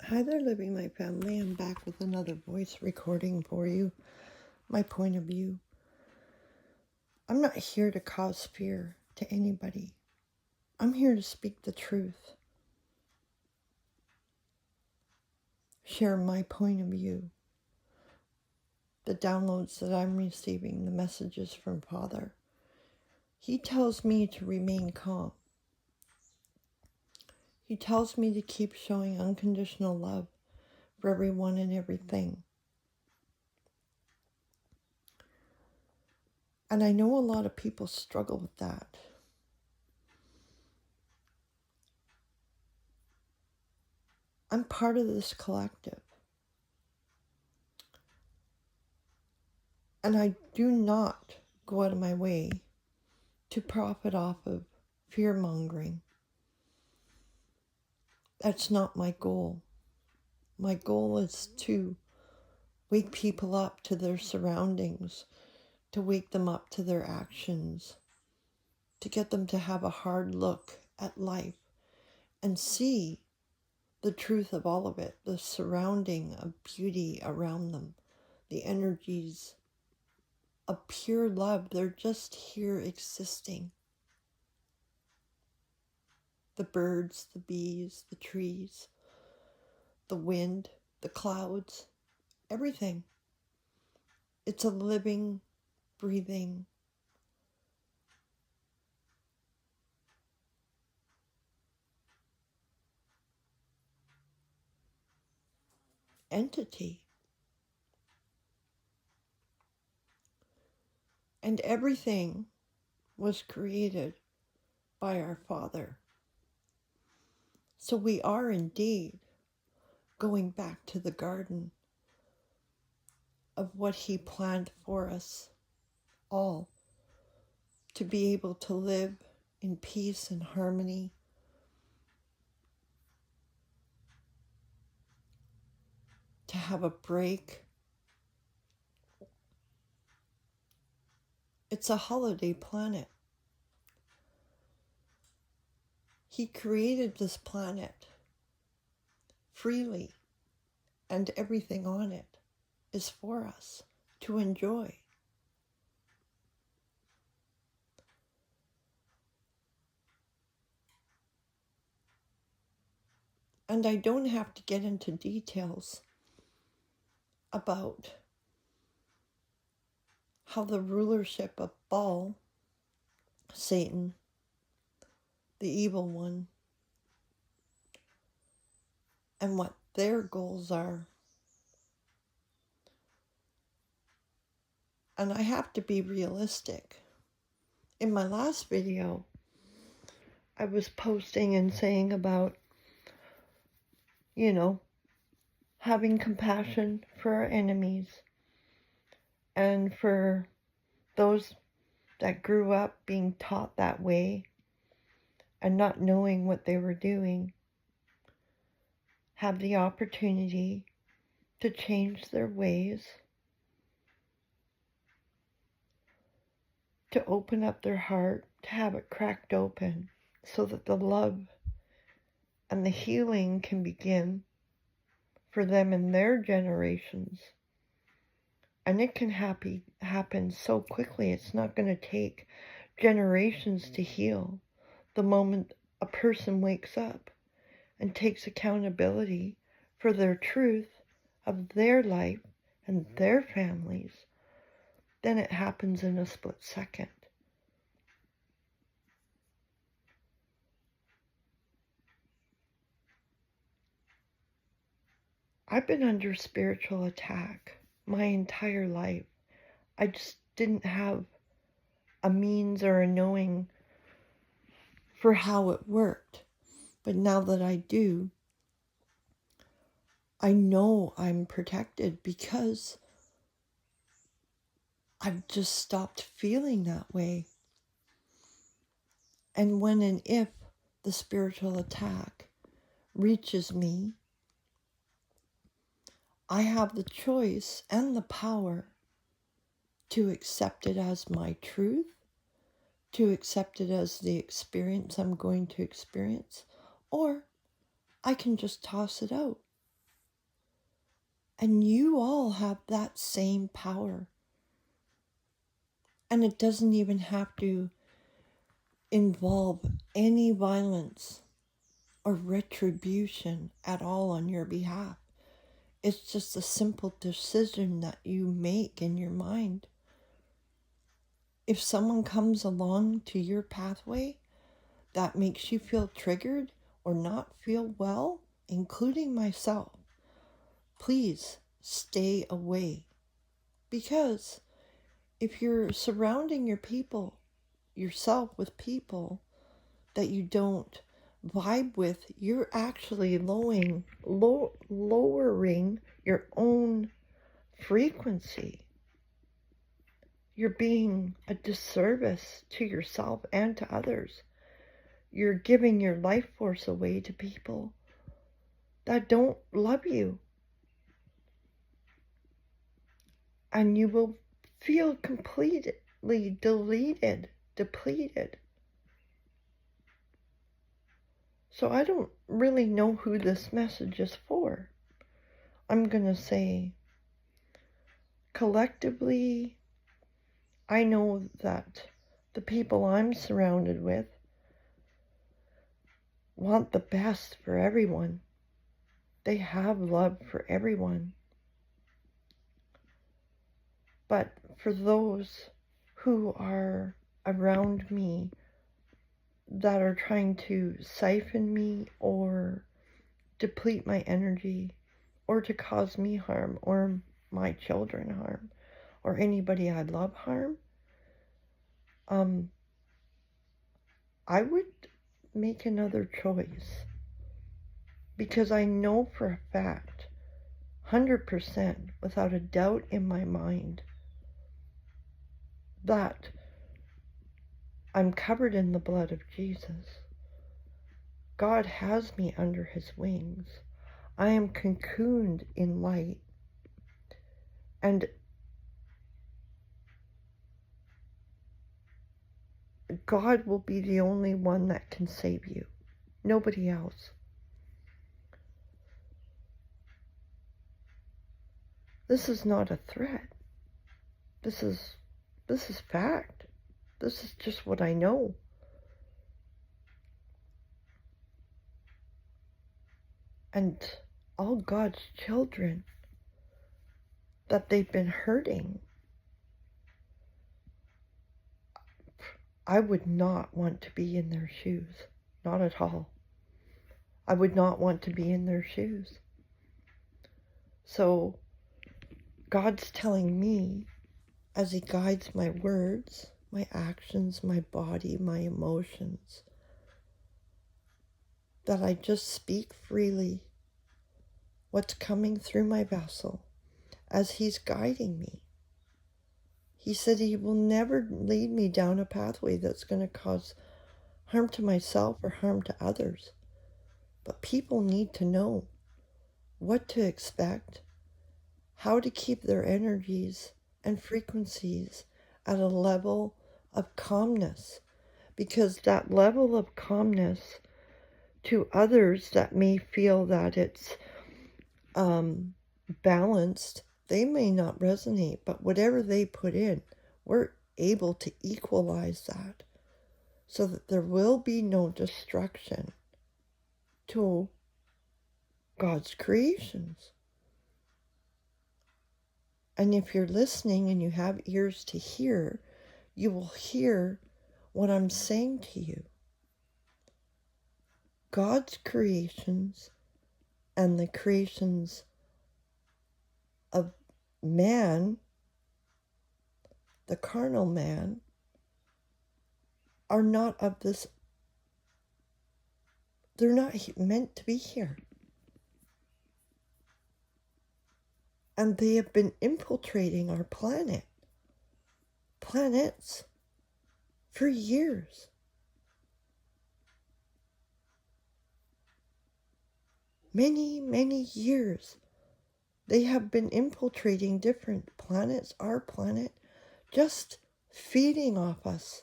Hi there, Living My Family. I'm back with another voice recording for you. My point of view. I'm not here to cause fear to anybody. I'm here to speak the truth. Share my point of view. The downloads that I'm receiving, the messages from Father. He tells me to remain calm. He tells me to keep showing unconditional love for everyone and everything. And I know a lot of people struggle with that. I'm part of this collective. And I do not go out of my way to profit off of fear-mongering. That's not my goal. My goal is to wake people up to their surroundings, to wake them up to their actions, to get them to have a hard look at life and see the truth of all of it, the surrounding of beauty around them, the energies of pure love. They're just here existing. The birds, the bees, the trees, the wind, the clouds, everything. It's a living, breathing entity. And everything was created by our Father. So we are indeed going back to the garden of what He planned for us all, to be able to live in peace and harmony, to have a break. It's a holiday planet. He created this planet freely, and everything on it is for us to enjoy. And I don't have to get into details about how the rulership of Baal, Satan, the evil one, and what their goals are. And I have to be realistic. In my last video, I was posting and saying about, having compassion for our enemies and for those that grew up being taught that way and not knowing what they were doing, have the opportunity to change their ways, to open up their heart, to have it cracked open so that the love and the healing can begin for them in their generations. And it can happen so quickly. It's not going to take generations to heal. The moment a person wakes up and takes accountability for their truth of their life and their families, then it happens in a split second. I've been under spiritual attack my entire life. I just didn't have a means or a knowing for how it worked. But now that I do, I know I'm protected because I've just stopped feeling that way. And when and if the spiritual attack reaches me, I have the choice and the power to accept it as my truth, to accept it as the experience I'm going to experience, or I can just toss it out And you all have that same power. And it doesn't even have to involve any violence or retribution at all on your behalf. It's just a simple decision that you make in your mind. If someone comes along to your pathway that makes you feel triggered or not feel well, including myself, please stay away. Because if you're surrounding yourself with people that you don't vibe with, you're actually lowering your own frequency. You're being a disservice to yourself and to others. You're giving your life force away to people that don't love you. And you will feel completely depleted. So I don't really know who this message is for. I'm going to say, collectively, I know that the people I'm surrounded with want the best for everyone. They have love for everyone. But for those who are around me that are trying to siphon me or deplete my energy or to cause me harm or my children harm or anybody I love harm, I would make another choice, because I know for a fact, 100% without a doubt in my mind, that I'm covered in the blood of Jesus. God has me under his wings. I am cocooned in light. And God will be the only one that can save you. Nobody else. This is not a threat. This is fact. This is just what I know. And all God's children that they've been hurting, I would not want to be in their shoes. Not at all. I would not want to be in their shoes. So God's telling me, as he guides my words, my actions, my body, my emotions, that I just speak freely what's coming through my vessel as he's guiding me. He said he will never lead me down a pathway that's going to cause harm to myself or harm to others. But people need to know what to expect, how to keep their energies and frequencies at a level of calmness, because that level of calmness to others that may feel that it's balanced, they may not resonate, but whatever they put in, we're able to equalize that so that there will be no destruction to God's creations. And if you're listening and you have ears to hear, you will hear what I'm saying to you. God's creations and the creations of man, the carnal man, are not of this, they're not meant to be here. And they have been infiltrating our planets, for years. Many, many years. They have been infiltrating different planets, our planet, just feeding off us.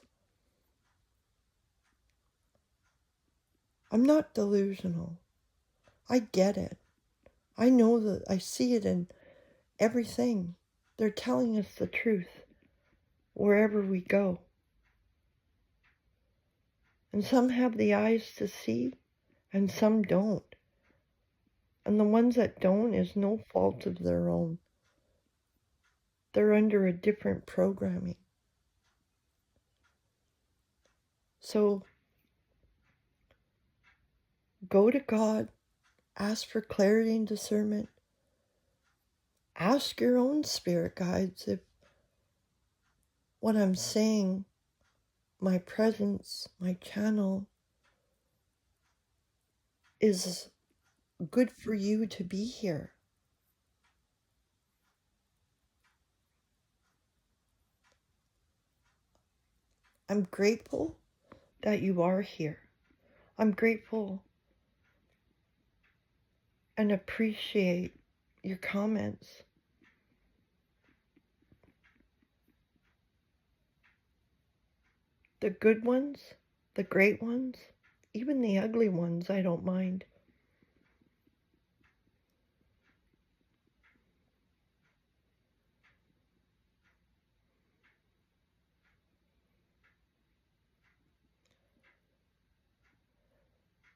I'm not delusional. I get it. I know that I see it in everything. They're telling us the truth wherever we go. And some have the eyes to see, and some don't. And the ones that don't is no fault of their own. They're under a different programming. So go to God, ask for clarity and discernment. Ask your own spirit guides if what I'm saying, my presence, my channel, is good for you to be here. I'm grateful that you are here. I'm grateful and appreciate your comments. The good ones, the great ones, even the ugly ones, I don't mind.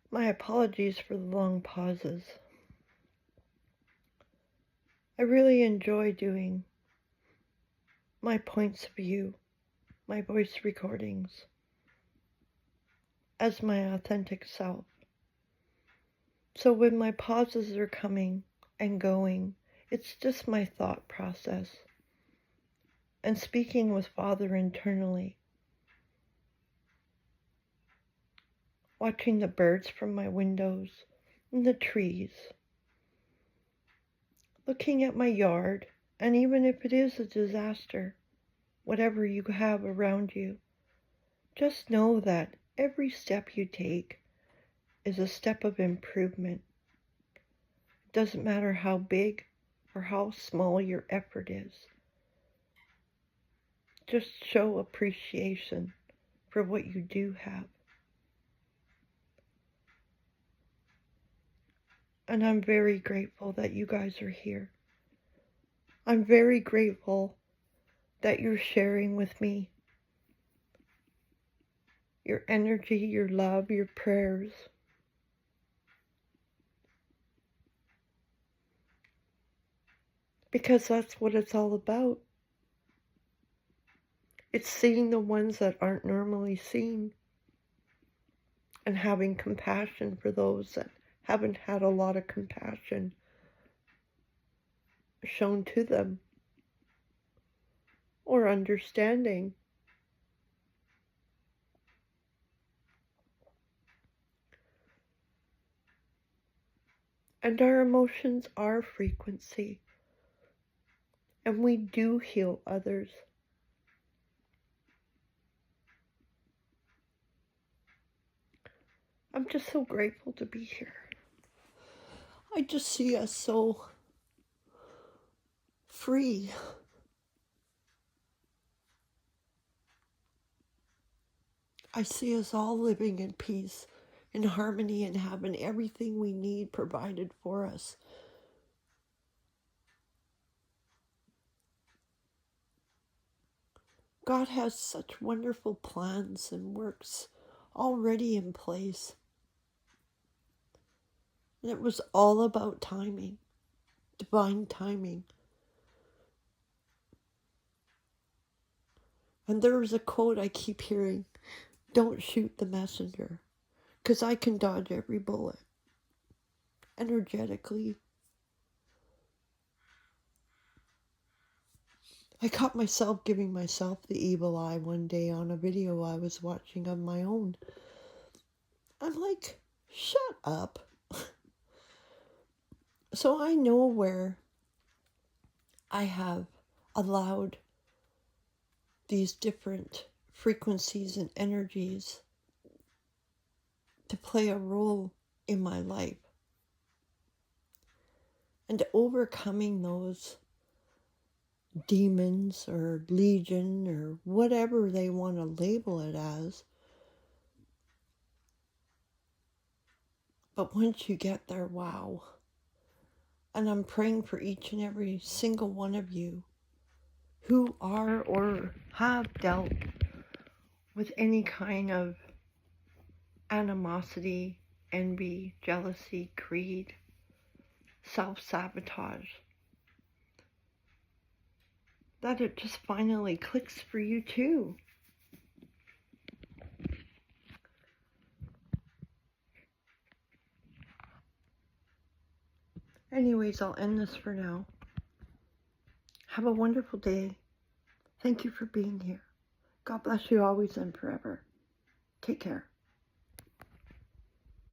My apologies for the long pauses. I really enjoy doing my points of view, my voice recordings, as my authentic self. So when my pauses are coming and going, it's just my thought process and speaking with Father internally, watching the birds from my windows and the trees, looking at my yard, and even if it is a disaster, whatever you have around you, just know that every step you take is a step of improvement. It doesn't matter how big or how small your effort is. Just show appreciation for what you do have. And I'm very grateful that you guys are here. I'm very grateful that you're sharing with me your energy, your love, your prayers. Because that's what it's all about. It's seeing the ones that aren't normally seen and having compassion for those that haven't had a lot of compassion shown to them or understanding. And our emotions are frequency, and we do heal others. I'm just so grateful to be here. I just see us so free. I see us all living in peace, in harmony, and having everything we need provided for us. God has such wonderful plans and works already in place. And it was all about timing, divine timing. And there was a quote I keep hearing, don't shoot the messenger, because I can dodge every bullet energetically. I caught myself giving myself the evil eye one day on a video I was watching of my own. I'm like, shut up. So I know where I have allowed these different frequencies and energies to play a role in my life. And overcoming those demons or legion or whatever they want to label it as. But once you get there, wow. And I'm praying for each and every single one of you who are or have dealt with any kind of animosity, envy, jealousy, greed, self-sabotage. That it just finally clicks for you too. Anyways, I'll end this for now. Have a wonderful day. Thank you for being here. God bless you always and forever. Take care.